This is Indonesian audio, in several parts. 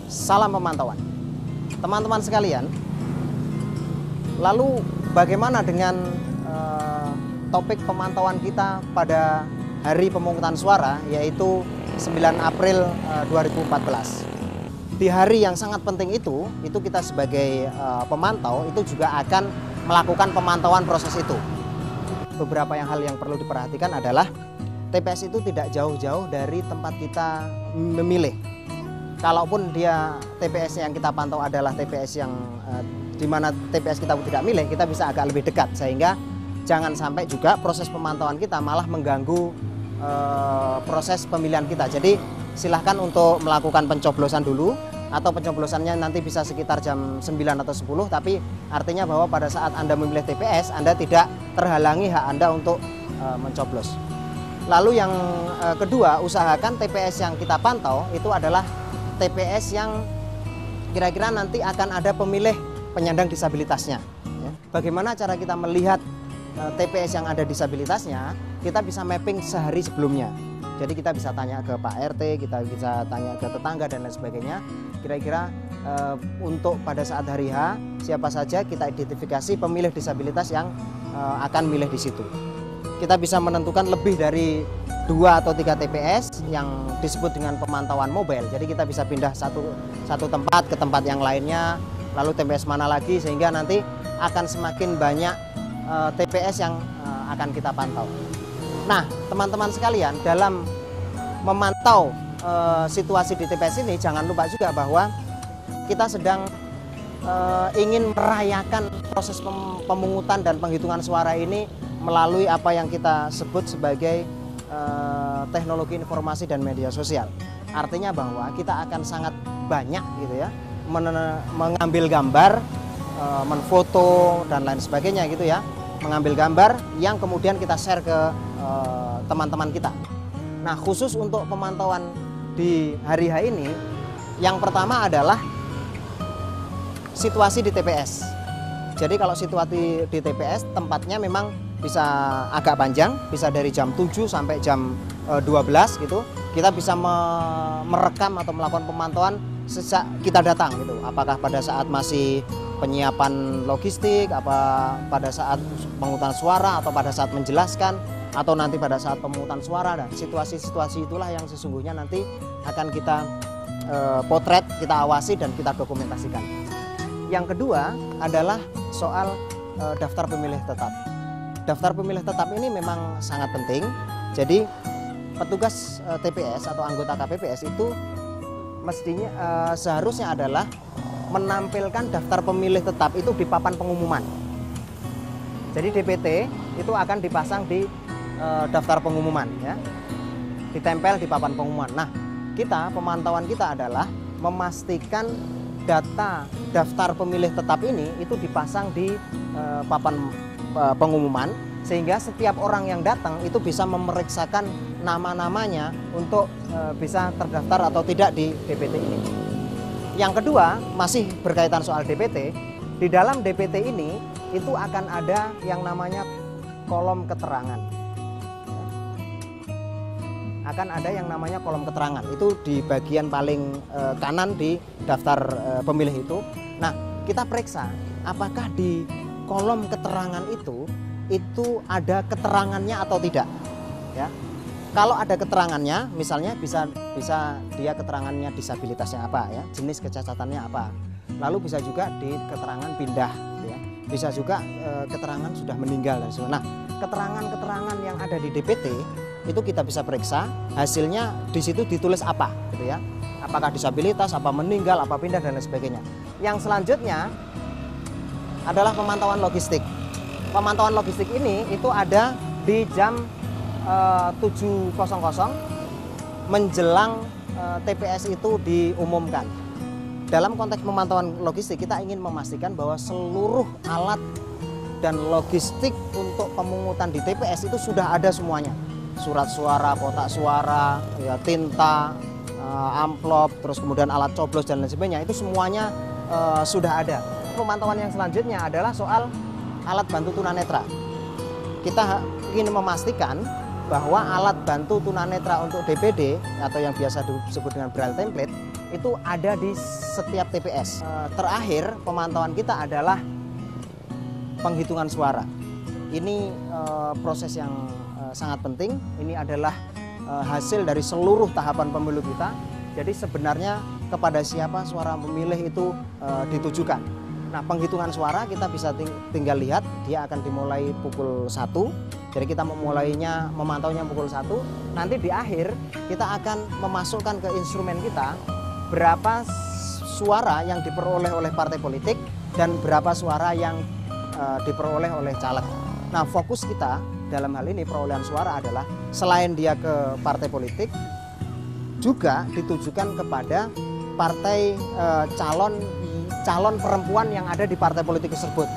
Salam pemantauan. Teman-teman sekalian, lalu bagaimana dengan topik pemantauan kita pada hari pemungutan suara, yaitu 9 April 2014. Di hari yang sangat penting itu kita sebagai pemantau itu juga akan melakukan pemantauan proses itu. Beberapa hal yang perlu diperhatikan adalah TPS itu tidak jauh-jauh dari tempat kita memilih. Kalaupun dia TPS yang kita pantau adalah TPS yang di mana TPS kita tidak milih, kita bisa agak lebih dekat, sehingga jangan sampai juga proses pemantauan kita malah mengganggu proses pemilihan kita. Jadi silahkan untuk melakukan pencoblosan dulu, atau pencoblosannya nanti bisa sekitar jam 9 atau 10, tapi artinya bahwa pada saat Anda memilih TPS, Anda tidak terhalangi hak Anda untuk mencoblos. Lalu yang kedua, usahakan TPS yang kita pantau itu adalah TPS yang kira-kira nanti akan ada pemilih penyandang disabilitasnya. Bagaimana cara kita melihat TPS yang ada disabilitasnya? Kita bisa mapping sehari sebelumnya. Jadi kita bisa tanya ke Pak RT, kita bisa tanya ke tetangga dan lain sebagainya. Kira-kira untuk pada saat hari H, siapa saja kita identifikasi pemilih disabilitas yang akan milih di situ. Kita bisa menentukan lebih dari 2 atau 3 TPS yang disebut dengan pemantauan mobile. Jadi kita bisa pindah satu tempat ke tempat yang lainnya, lalu TPS mana lagi, sehingga nanti akan semakin banyak TPS yang akan kita pantau. Nah, teman-teman sekalian, dalam memantau situasi di TPS ini, jangan lupa juga bahwa kita sedang ingin merayakan proses pemungutan dan penghitungan suara ini melalui apa yang kita sebut sebagai teknologi informasi dan media sosial. Artinya bahwa kita akan sangat banyak gitu ya mengambil gambar, menfoto dan lain sebagainya gitu ya, mengambil gambar yang kemudian kita share ke teman-teman kita. Nah, khusus untuk pemantauan di hari H ini, yang pertama adalah situasi di TPS. Jadi kalau situasi di TPS, tempatnya memang bisa agak panjang, bisa dari jam 7 sampai jam 12 gitu. Kita bisa merekam atau melakukan pemantauan sejak kita datang gitu. Apakah pada saat masih penyiapan logistik, apa pada saat pemungutan suara, atau pada saat menjelaskan, atau nanti pada saat pemungutan suara. Dan situasi-situasi itulah yang sesungguhnya nanti akan kita potret, kita awasi dan kita dokumentasikan. Yang kedua adalah soal daftar pemilih tetap. Daftar pemilih tetap ini memang sangat penting. Jadi petugas TPS atau anggota KPPS itu mestinya seharusnya adalah menampilkan daftar pemilih tetap itu di papan pengumuman. Jadi DPT itu akan dipasang di daftar pengumuman ya, ditempel di papan pengumuman. Nah, kita pemantauan kita adalah memastikan data daftar pemilih tetap ini itu dipasang di papan pengumuman, sehingga setiap orang yang datang itu bisa memeriksakan nama-namanya untuk bisa terdaftar atau tidak di DPT ini. Yang kedua, masih berkaitan soal DPT. Di dalam DPT ini itu akan ada yang namanya kolom keterangan. Akan ada yang namanya kolom keterangan. Itu di bagian paling kanan di daftar pemilih itu. Nah, kita periksa apakah di kolom keterangan itu ada keterangannya atau tidak. Ya. Kalau ada keterangannya, misalnya bisa dia keterangannya disabilitasnya apa ya, jenis kecacatannya apa. Lalu bisa juga di keterangan pindah ya. Bisa juga keterangan sudah meninggal dan sebagainya. Nah, keterangan-keterangan yang ada di DPT itu kita bisa periksa, hasilnya di situ ditulis apa gitu ya. Apakah disabilitas, apa meninggal, apa pindah dan lain sebagainya. Yang selanjutnya adalah pemantauan logistik. Pemantauan logistik ini itu ada di jam 7.00 menjelang TPS itu diumumkan. Dalam konteks pemantauan logistik, kita ingin memastikan bahwa seluruh alat dan logistik untuk pemungutan di TPS itu sudah ada semuanya. Surat suara, kotak suara, ya, tinta, amplop, terus kemudian alat coblos dan lain sebagainya, itu semuanya sudah ada. Pemantauan yang selanjutnya adalah soal alat bantu tunanetra. Kita ingin memastikan bahwa alat bantu tunanetra untuk DPD atau yang biasa disebut dengan braille template itu ada di setiap TPS. Terakhir pemantauan kita adalah penghitungan suara. Ini proses yang sangat penting. Ini adalah hasil dari seluruh tahapan pemilu kita. Jadi sebenarnya kepada siapa suara pemilih itu ditujukan. Nah, penghitungan suara kita bisa tinggal lihat, dia akan dimulai pukul 1. Jadi kita memantaunya pukul 1. Nanti di akhir kita akan memasukkan ke instrumen kita berapa suara yang diperoleh oleh partai politik dan berapa suara yang diperoleh oleh caleg. Nah, fokus kita dalam hal ini perolehan suara adalah selain dia ke partai politik, juga ditujukan kepada partai calon perempuan yang ada di partai politik tersebut.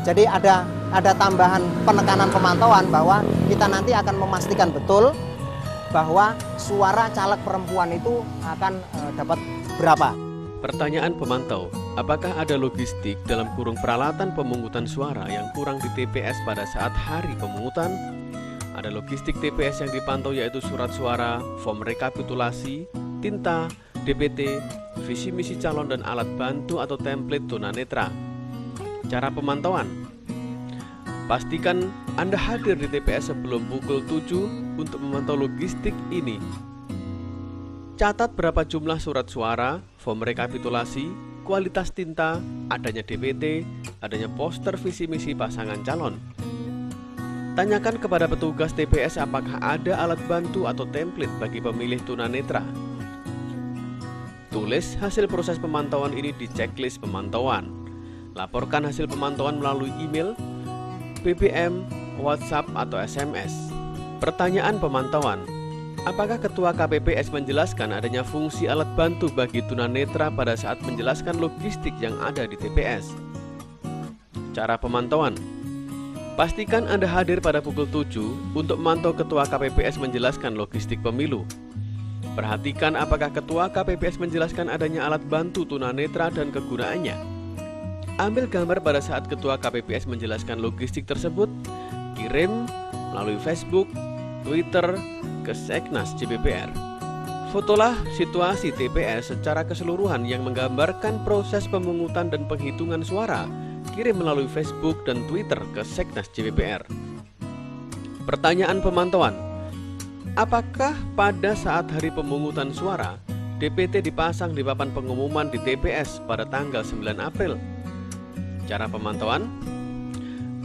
Jadi ada tambahan penekanan pemantauan bahwa kita nanti akan memastikan betul bahwa suara caleg perempuan itu akan dapat berapa. Pertanyaan pemantau, apakah ada logistik dalam kurung peralatan pemungutan suara yang kurang di TPS pada saat hari pemungutan? Ada logistik TPS yang dipantau yaitu surat suara, form rekapitulasi, tinta, DPT, visi misi calon dan alat bantu atau template tunanetra. Cara pemantauan: pastikan Anda hadir di TPS sebelum pukul 7 untuk memantau logistik ini. Catat berapa jumlah surat suara, form rekapitulasi, kualitas tinta, adanya DPT, adanya poster visi misi pasangan calon. Tanyakan kepada petugas TPS apakah ada alat bantu atau template bagi pemilih tunanetra. Tulis hasil proses pemantauan ini di checklist pemantauan. Laporkan hasil pemantauan melalui email, BBM, WhatsApp, atau SMS. Pertanyaan pemantauan: apakah Ketua KPPS menjelaskan adanya fungsi alat bantu bagi tunanetra pada saat menjelaskan logistik yang ada di TPS? Cara pemantauan: pastikan Anda hadir pada pukul 7 untuk memantau Ketua KPPS menjelaskan logistik pemilu. Perhatikan apakah Ketua KPPS menjelaskan adanya alat bantu tunanetra dan kegunaannya. Ambil gambar pada saat Ketua KPPS menjelaskan logistik tersebut, kirim melalui Facebook, Twitter, ke Seknas JBPR. Fotolah situasi TPS secara keseluruhan yang menggambarkan proses pemungutan dan penghitungan suara, kirim melalui Facebook dan Twitter ke Seknas JBPR. Pertanyaan pemantauan: apakah pada saat hari pemungutan suara, DPT dipasang di papan pengumuman di TPS pada tanggal 9 April? Cara pemantauan: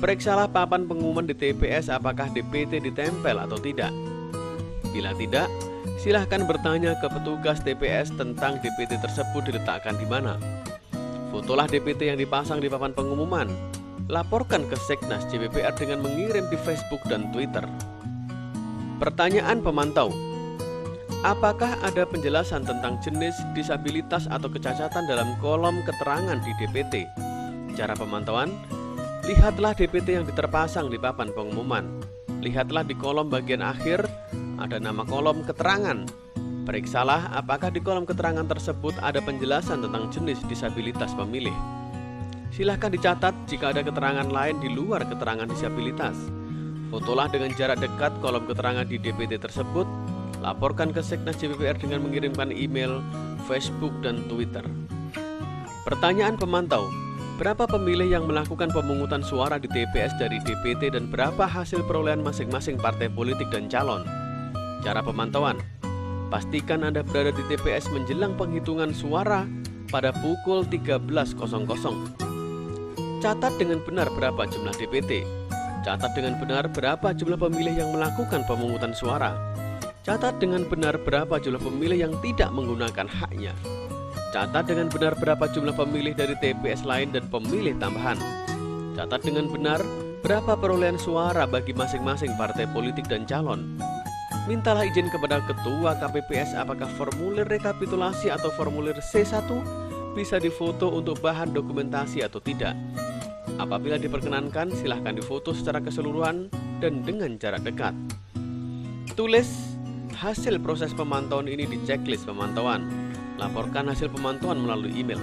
periksalah papan pengumuman di TPS apakah DPT ditempel atau tidak. Bila tidak, silahkan bertanya ke petugas TPS tentang DPT tersebut diletakkan di mana. Fotolah DPT yang dipasang di papan pengumuman. Laporkan ke Seknas JBPR dengan mengirim di Facebook dan Twitter. Pertanyaan pemantau: apakah ada penjelasan tentang jenis disabilitas atau kecacatan dalam kolom keterangan di DPT? Cara pemantauan: lihatlah DPT yang terpasang di papan pengumuman. Lihatlah di kolom bagian akhir ada nama kolom keterangan. Periksalah apakah di kolom keterangan tersebut ada penjelasan tentang jenis disabilitas pemilih. Silahkan dicatat jika ada keterangan lain di luar keterangan disabilitas. Fotolah dengan jarak dekat kolom keterangan di DPT tersebut. Laporkan ke Seknas JBPR dengan mengirimkan email, Facebook, dan Twitter. Pertanyaan pemantau: berapa pemilih yang melakukan pemungutan suara di TPS dari DPT dan berapa hasil perolehan masing-masing partai politik dan calon? Cara pemantauan: pastikan Anda berada di TPS menjelang penghitungan suara pada pukul 13.00. Catat dengan benar berapa jumlah DPT. Catat dengan benar berapa jumlah pemilih yang melakukan pemungutan suara. Catat dengan benar berapa jumlah pemilih yang tidak menggunakan haknya. Catat dengan benar berapa jumlah pemilih dari TPS lain dan pemilih tambahan. Catat dengan benar berapa perolehan suara bagi masing-masing partai politik dan calon. Mintalah izin kepada Ketua KPPS apakah formulir rekapitulasi atau formulir C1 bisa difoto untuk bahan dokumentasi atau tidak. Apabila diperkenankan, silahkan difoto secara keseluruhan dan dengan jarak dekat. Tulis hasil proses pemantauan ini di checklist pemantauan. Laporkan hasil pemantauan melalui email.